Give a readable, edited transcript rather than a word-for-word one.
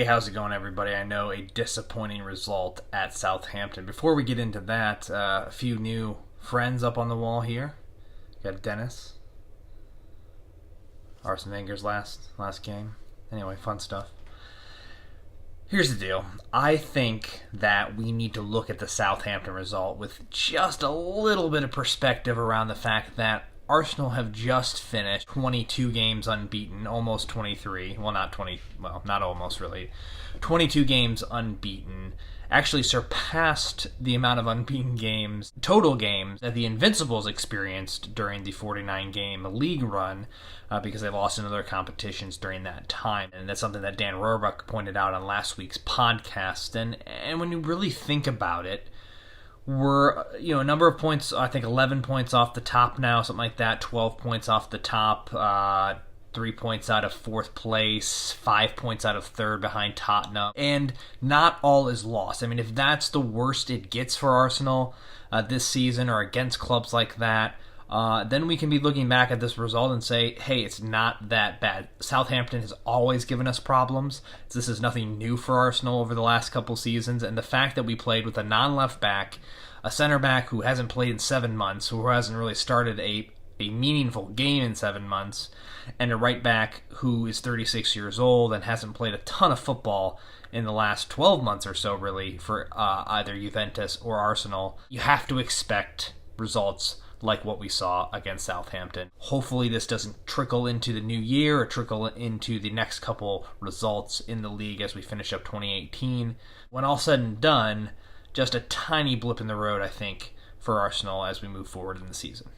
how's it going, everybody? I know a disappointing result at Southampton. Before we get into that, a few new friends up on the wall here. Got Dennis. Arsene Wenger's last game. Anyway, fun stuff. Here's the deal. I think that we need to look at the Southampton result with just a little bit of perspective around the fact that Arsenal have just finished 22 games unbeaten, almost 23. Well, not 20. Well, not almost, really. 22 games unbeaten. Actually surpassed the amount of unbeaten games, total games, that the Invincibles experienced during the 49-game league run, because they lost in other competitions during that time. And that's something that Dan Roebuck pointed out on last week's podcast. And when you really think about it, we're, a number of points, I think 11 points off the top now, something like that, 12 points off the top, 3 points out of fourth place, 5 points out of third behind Tottenham, and not all is lost. I mean, if that's the worst it gets for Arsenal this season or against clubs like that, then we can be looking back at this result and say, hey, it's not that bad. Southampton has always given us problems. This is nothing new for Arsenal over the last couple seasons, and the fact that we played with a non-left back, a center back who hasn't played in 7 months, who hasn't really started a meaningful game in 7 months, and a right back who is 36 years old and hasn't played a ton of football in the last 12 months or so, really, for either Juventus or Arsenal, you have to expect results like what we saw against Southampton. Hopefully this doesn't trickle into the new year or trickle into the next couple results in the league as we finish up 2018. When all said and done, just a tiny blip in the road, I think, for Arsenal as we move forward in the season.